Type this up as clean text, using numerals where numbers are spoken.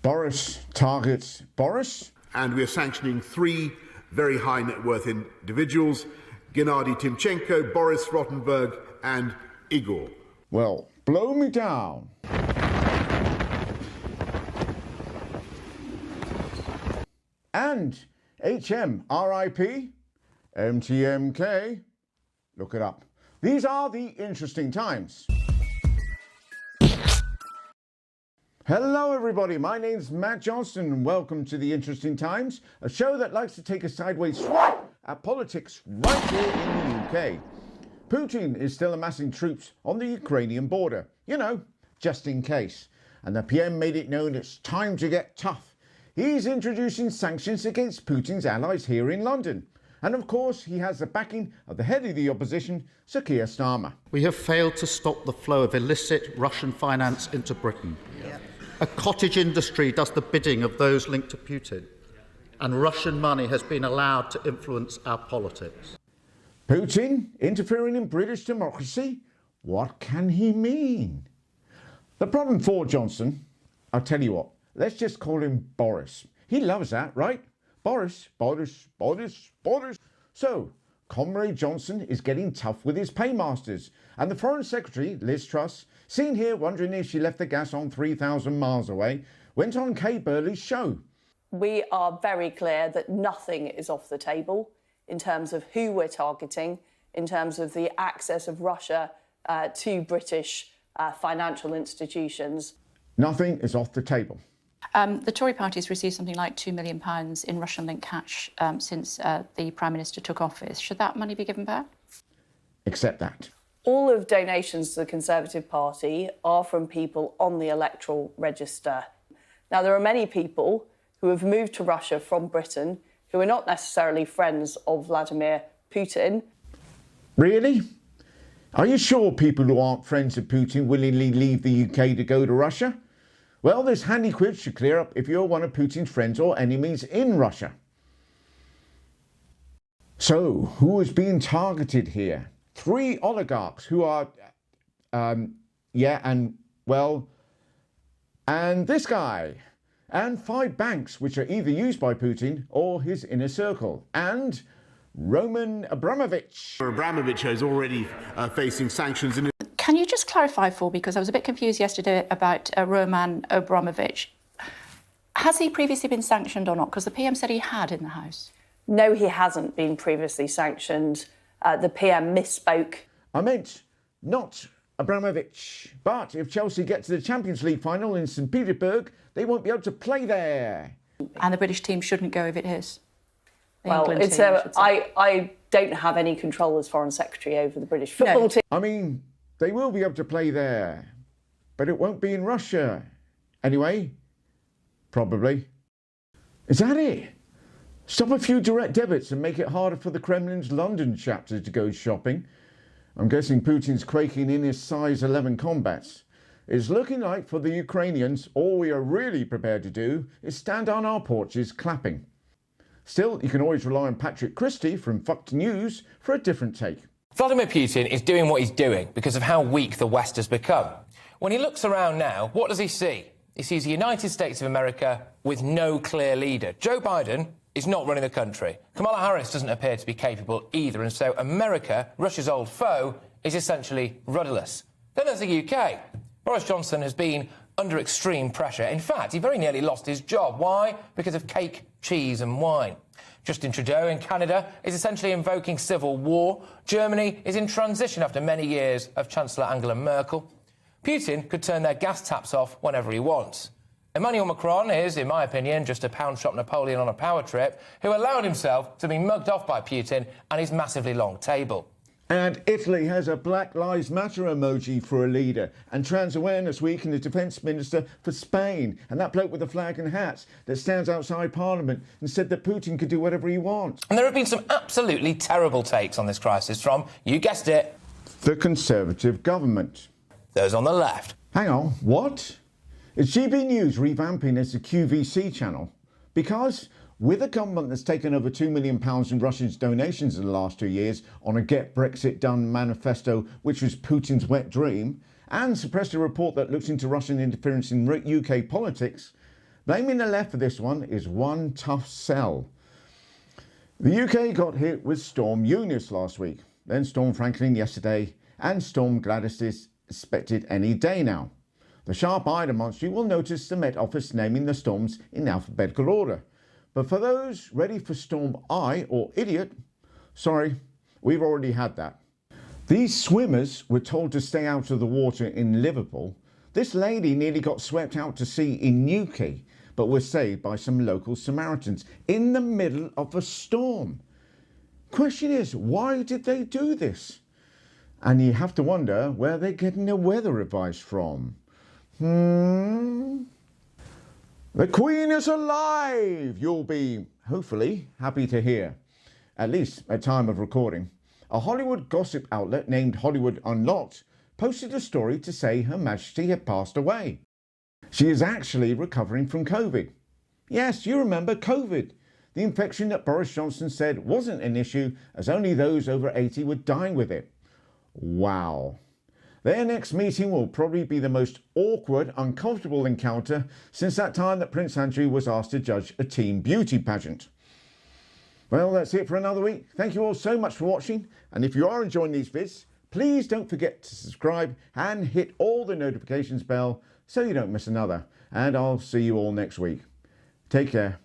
Boris targets Boris. And we are sanctioning 3 very high net worth individuals, Gennady Timchenko, Boris Rottenberg and Igor. Well, blow me down. And HM, RIP, MTMK, look it up. These are the interesting times. Hello everybody, my name's Matt Johnston and welcome to The Interesting Times, a show that likes to take a sideways swipe at politics right here in the UK. Putin is still amassing troops on the Ukrainian border, you know, just in case. And the PM made it known it's time to get tough. He's introducing sanctions against Putin's allies here in London. And of course, he has the backing of the head of the opposition, Sir Keir Starmer. We have failed to stop the flow of illicit Russian finance into Britain. A cottage industry does the bidding of those linked to Putin, and Russian money has been allowed to influence our politics. Putin interfering in British democracy? What can he mean? The problem for Johnson, I'll tell you what, let's just call him Boris. He loves that, right? Boris, Boris, Boris, Boris. So, Comrade Johnson is getting tough with his paymasters, and the Foreign Secretary, Liz Truss, seen here wondering if she left the gas on 3,000 miles away, went on Kay Burley's show. We are very clear that nothing is off the table in terms of who we're targeting, in terms of the access of Russia to British financial institutions. Nothing is off the table. The Tory party has received something like £2 million in Russian-linked cash since the Prime Minister took office. Should that money be given back? Accept that. All of donations to the Conservative Party are from people on the electoral register. Now, there are many people who have moved to Russia from Britain who are not necessarily friends of Vladimir Putin. Really? Are you sure people who aren't friends of Putin willingly leave the UK to go to Russia? Well, this handy quiz should clear up if you're one of Putin's friends or enemies in Russia. So, who is being targeted here? 3 oligarchs who are, and this guy, and 5 banks which are either used by Putin or his inner circle, and Roman Abramovich. Abramovich is already facing sanctions. Can you just clarify for me, because I was a bit confused yesterday about Roman Abramovich. Has he previously been sanctioned or not? Because the PM said he had in the House. No, he hasn't been previously sanctioned. The PM misspoke. I meant not Abramovich. But if Chelsea get to the Champions League final in St. Petersburg, they won't be able to play there. And the British team shouldn't go if it is. Well, I don't have any control as Foreign Secretary over the British football team. I mean, they will be able to play there, but it won't be in Russia. Anyway, probably. Is that it? Stop a few direct debits and make it harder for the Kremlin's London chapter to go shopping. I'm guessing Putin's quaking in his size 11 combats. It's looking like for the Ukrainians, all we are really prepared to do is stand on our porches clapping. Still, you can always rely on Patrick Christie from Fox News for a different take. Vladimir Putin is doing what he's doing because of how weak the West has become. When he looks around now, what does he see? He sees the United States of America with no clear leader. Joe Biden is not running the country. Kamala Harris doesn't appear to be capable either, and so America, Russia's old foe, is essentially rudderless. Then there's the UK. Boris Johnson has been under extreme pressure. In fact, he very nearly lost his job. Why? Because of cake, cheese and wine. Justin Trudeau in Canada is essentially invoking civil war. Germany is in transition after many years of Chancellor Angela Merkel. Putin could turn their gas taps off whenever he wants. Emmanuel Macron is, in my opinion, just a pound-shop Napoleon on a power trip who allowed himself to be mugged off by Putin and his massively long table. And Italy has a Black Lives Matter emoji for a leader, and Trans Awareness Week and the Defence Minister for Spain, and that bloke with the flag and hats that stands outside Parliament and said that Putin could do whatever he wants. And there have been some absolutely terrible takes on this crisis from, you guessed it, the Conservative government. Those on the left. Hang on, what? Is GB News revamping as a QVC channel? Because with a government that's taken over £2 million in Russia's donations in the last 2 years on a Get Brexit Done manifesto, which was Putin's wet dream, and suppressed a report that looks into Russian interference in UK politics, Blaming the left for this one is one tough sell. The UK got hit with Storm Eunice last week, then Storm Franklin yesterday, and Storm Gladys is expected any day now. The sharp-eyed amongst you will notice the Met Office naming the storms in alphabetical order. But for those ready for Storm I or Idiot, sorry, we've already had that. These swimmers were told to stay out of the water in Liverpool. This lady nearly got swept out to sea in Newquay, but was saved by some local Samaritans in the middle of a storm. Question is, why did they do this? And you have to wonder where they're getting their weather advice from. The Queen is alive, you'll be, hopefully, happy to hear. At least at time of recording. A Hollywood gossip outlet named Hollywood Unlocked posted a story to say Her Majesty had passed away. She is actually recovering from COVID. Yes, you remember COVID, the infection that Boris Johnson said wasn't an issue as only those over 80 would die with it. Wow. Their next meeting will probably be the most awkward, uncomfortable encounter since that time that Prince Andrew was asked to judge a teen beauty pageant. Well, that's it for another week. Thank you all so much for watching. And if you are enjoying these vids, please don't forget to subscribe and hit all the notifications bell so you don't miss another. And I'll see you all next week. Take care.